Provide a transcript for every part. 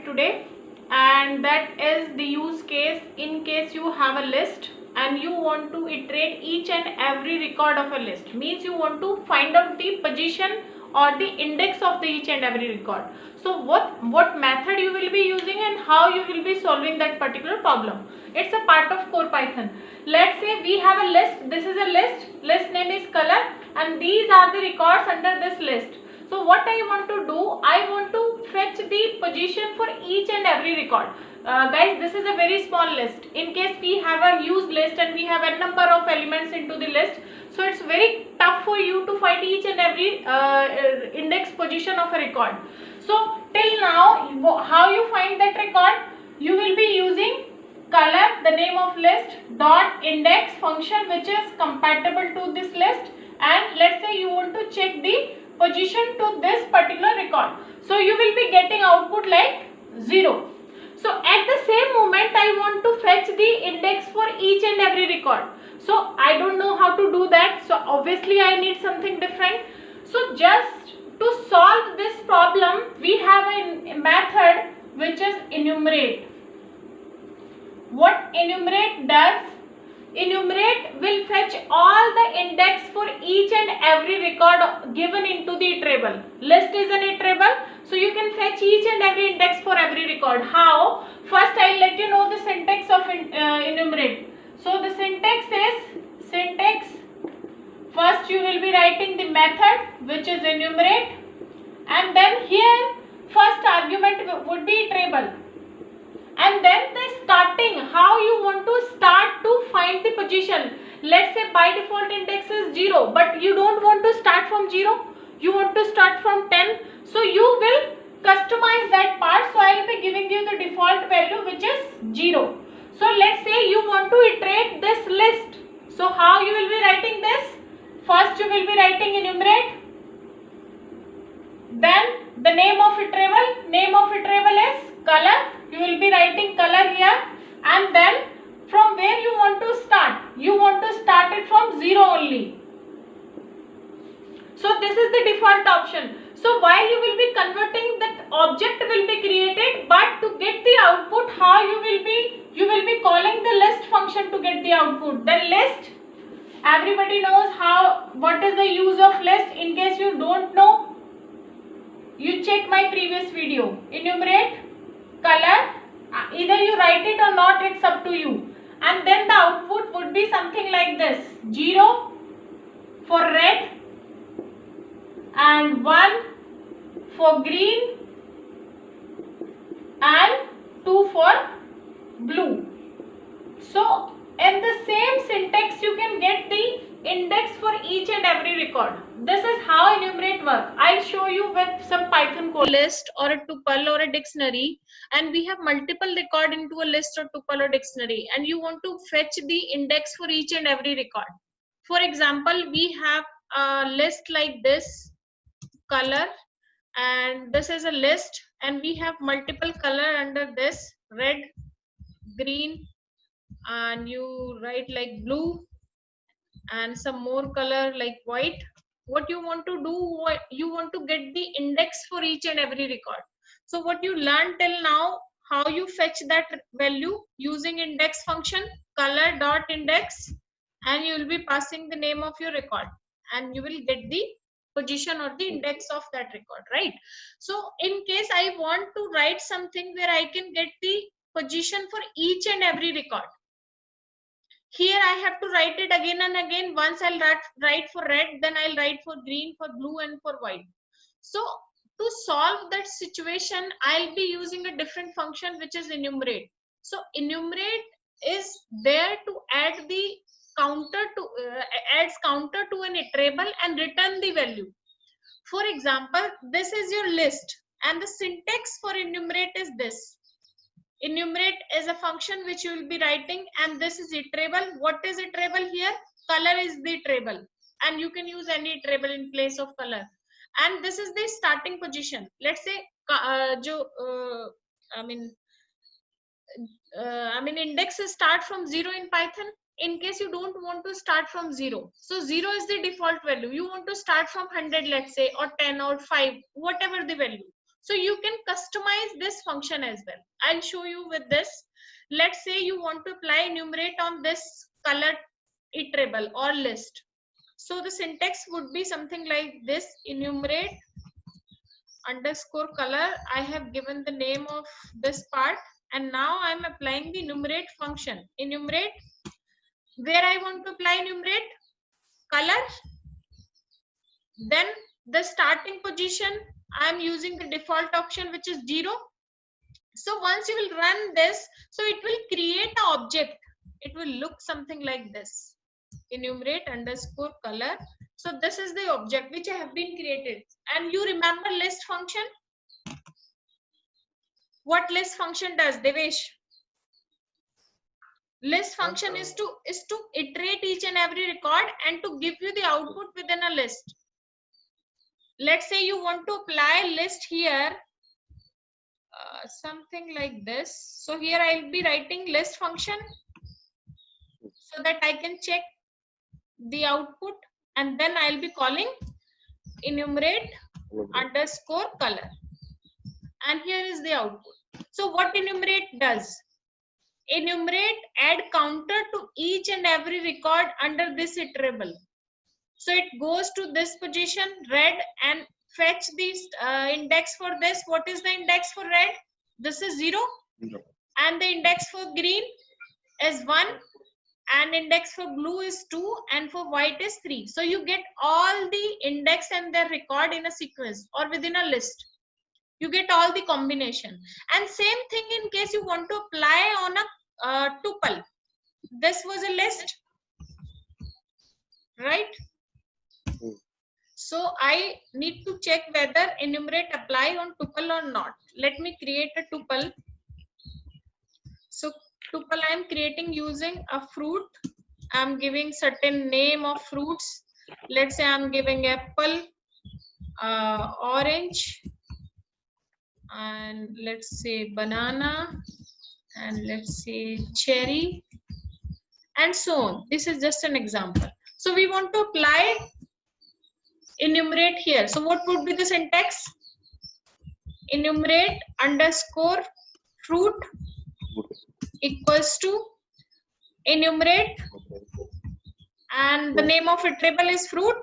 today, and that is the use case in case you have a list and you want to iterate each and every record of a list. Means you want to find out the position or the index of the each and every record. So what method you will be using and how you will be solving that particular problem. It's a part of core Python. Let's say we have a list. This is a list name is color, and these are the records under this list. So what I want to do, I want to fetch the position for each and every record. Guys, this is a very small list. In case we have a huge list and we have a number of elements into the list, so it's very tough for you to find each and every index position of a record. So till now, how you find that record? You will be using color, the name of list, dot index function which is compatible to this list, and let's say you want to check the position to this particular record. So you will be getting output like 0. So at the same moment I want to fetch the index for each and every record. So I don't know how to do that. So obviously I need something different. So just to solve this problem, we have a method which is enumerate. What enumerate does? Enumerate will fetch all the index for each and every record given into the iterable. List is an iterable, so you can fetch each and every index for every record. How? First I'll let you know the syntax of enumerate. So the syntax is first you will be writing the method which is enumerate, and then here first argument would be iterable. And then the starting, how you want to start to find the position. Let's say by default index is 0, but you don't want to start from 0, you want to start from 10. So you will customize that part. So I will be giving you the default value which is 0. So let's say you want to iterate this list. So how you will be writing this? First you will be writing enumerate, then the name of iterable is color. You will be writing color here, and then from where you want to start? You want to start it from 0 only. So this is the default option. So while you will be converting, that object will be created, but to get the output, how you will be calling the list function to get the output. The list, everybody knows what is the use of list. In case you don't know, you check my previous video. Enumerate, color, either you write it or not, it's up to you. And then the output would be something like this: 0 for red, and 1 for green, and 2 for blue. So in the same syntax you can get the index for each and every record. This is how enumerate work. I'll show you with some Python code. List or a tuple or a dictionary, and we have multiple record into a list or tuple or dictionary, and you want to fetch the index for each and every record. For example, we have a list like this, color, and this is a list, and we have multiple color under this: red, green, and you write like blue, and some more color like white. What you want to do, you want to get the index for each and every record. So what you learned till now, how you fetch that value using index function, color dot index, and you will be passing the name of your record, and you will get the position or the index of that record, right? So in case I want to write something where I can get the position for each and every record, here I have to write it again and again. Once I'll write for red, then I'll write for green, for blue, and for white. So to solve that situation, I'll be using a different function which is enumerate. So enumerate is there to add the counter to adds counter to an iterable and return the value. For example, this is your list, and the syntax for enumerate is this. Enumerate is a function which you will be writing, and this is iterable. What is iterable here? Color is the iterable, and you can use any iterable in place of color. And this is the starting position. Let's say index start from 0 in Python. In case you don't want to start from 0, so 0 is the default value. You want to start from 100, let's say, or 10 or 5, whatever the value. So you can customize this function as well. I'll show you with this. Let's say you want to apply enumerate on this color iterable or list. So the syntax would be something like this: enumerate underscore color. I have given the name of this part, and now I'm applying the enumerate function. Enumerate, where I want to apply enumerate color, then the starting position, I'm using the default option, which is 0. So once you will run this, so it will create an object. It will look something like this: enumerate underscore color. So this is the object which have been created. And you remember list function? What list function does, Devesh? List function is to iterate each and every record and to give you the output within a list. Let's say you want to apply list here, something like this. So here I'll be writing list function so that I can check the output, and then I'll be calling enumerate underscore color, and here is the output. So what enumerate does? Enumerate add counter to each and every record under this iterable. So it goes to this position red and fetch this index for this. What is the index for red? This is 0. And the index for green is 1, and index for blue is 2, and for white is 3. So you get all the index and their record in a sequence or within a list. You get all the combination. And same thing in case you want to apply on a tuple. This was a list, right? So I need to check whether enumerate apply on tuple or not. Let me create a tuple. So tuple I am creating using a fruit. I'm giving certain name of fruits. Let's say I'm giving apple, orange, and let's say banana, and let's say cherry, and so on. This is just an example. So we want to apply enumerate here. So what would be the syntax? Enumerate underscore fruit equals to enumerate, and the name of iterable is fruit,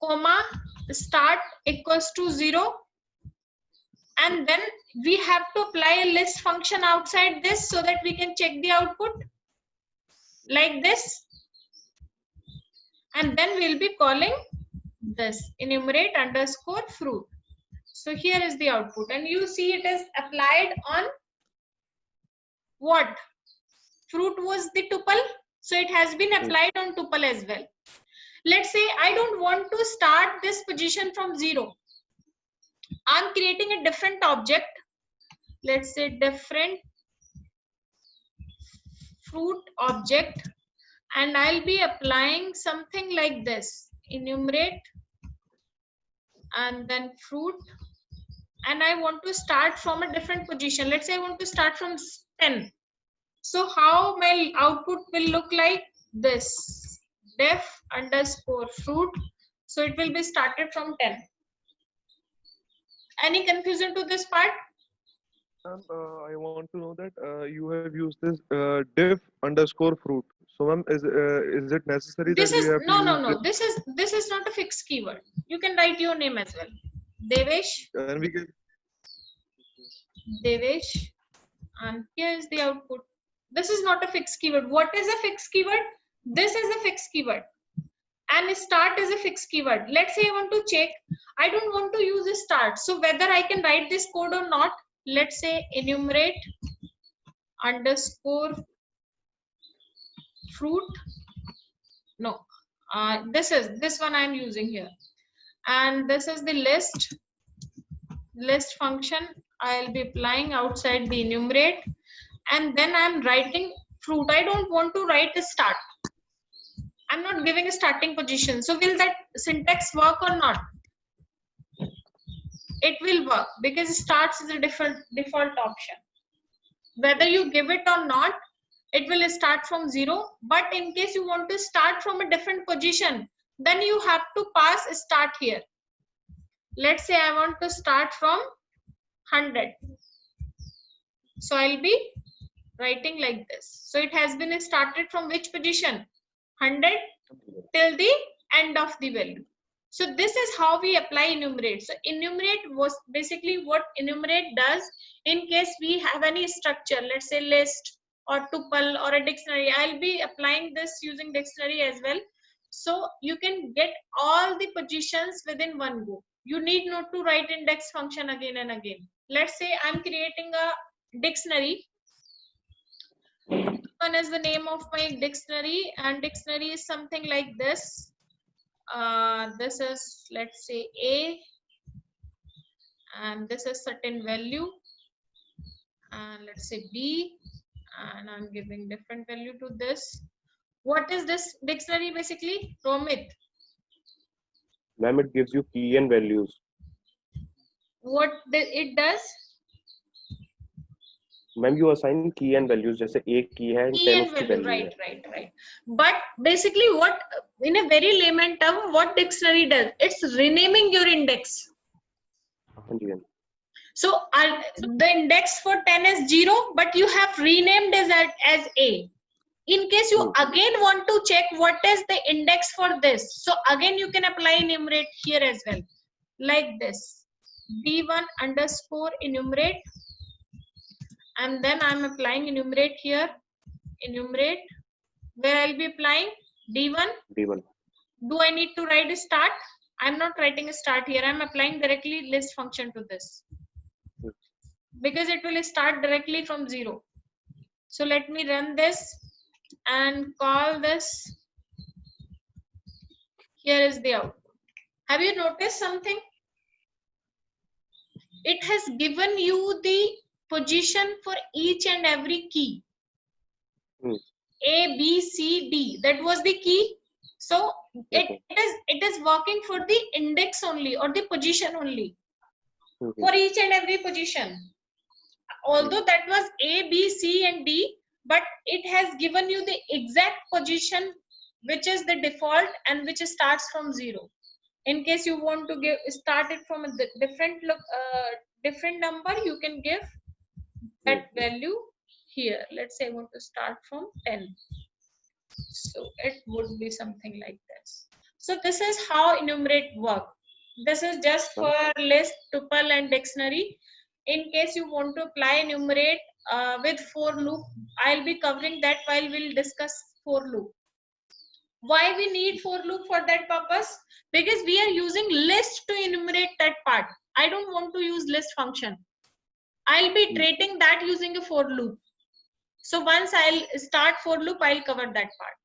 comma, start equals to 0, and then we have to apply a list function outside this so that we can check the output like this, and then we'll be calling this enumerate underscore fruit. So here is the output, and you see it is applied on what? Fruit was the tuple, so it has been applied on tuple as well. Let's say I don't want to start this position from 0. I'm creating a different object. Let's say different fruit object, and I'll be applying something like this: enumerate and then fruit, and I want to start from a different position. Let's say I want to start from 10. So how my output will look like this: def underscore fruit. So it will be started from 10. Any confusion to this part? I want to know that you have used this diff underscore fruit. So, ma'am, is it necessary This that is we have no. This is not a fixed keyword. You can write your name as well. Devesh. And we can. Devesh, and here is the output. This is not a fixed keyword. What is a fixed keyword? This is a fixed keyword, and start is a fixed keyword. Let's say I want to check. I don't want to use a start, so whether I can write this code or not. Let's say enumerate underscore fruit. No, this one I'm using here, and this is the list function. I'll be applying outside the enumerate, and then I'm writing fruit. I don't want to write a start. I'm not giving a starting position. So will that syntax work or not? It will work because starts is a default option. Whether you give it or not, it will start from 0. But in case you want to start from a different position, then you have to pass start here. Let's say I want to start from 100. So I'll be writing like this. So it has been started from which position? 100 till the end of the value. So this is how we apply enumerate. So enumerate was basically what enumerate does in case we have any structure, let's say list or tuple or a dictionary. I'll be applying this using dictionary as well. So you can get all the positions within one go. You need not to write index function again and again. Let's say I'm creating a dictionary. One is the name of my dictionary, and dictionary is something like this. This is, let's say, A, and this is certain value, and let's say B, and I'm giving different value to this. What is this dictionary basically? Romit, Ma'am, it gives you key and values. what it does? Ma'am, you assign key and values. जैसे एक key है and Key 10 and उसकी value, value है. right. But basically, what, in a very layman term, what dictionary does? It's renaming your index. हाँ जी, हाँ जी. So the index for 10 is 0, but you have renamed as A. In case you again want to check what is the index for this, so again you can apply enumerate here as well, like this, d1 underscore enumerate, and then I'm applying enumerate here, enumerate, where I'll be applying d1. D1. Do I need to write a start? I'm not writing a start here. I'm applying directly list function to this because it will start directly from 0. So let me run this and call this. Here is the output. Have you noticed something? It has given you the position for each and every key. A, B, C, D. That was the key. So it is working for the index only or the position only for each and every position. Although that was A, B, C, and D, but it has given you the exact position which is the default and which starts from 0. In case you want to start it from a different number, you can give that value here. Let's say I want to start from 10. So it would be something like this. So this is how enumerate work. This is just for list, tuple, and dictionary. In case you want to apply enumerate with for loop, I'll be covering that while we'll discuss for loop. Why we need for loop for that purpose? Because we are using list to enumerate that part. I don't want to use list function. I'll be iterating that using a for loop. So once I'll start for loop, I'll cover that part.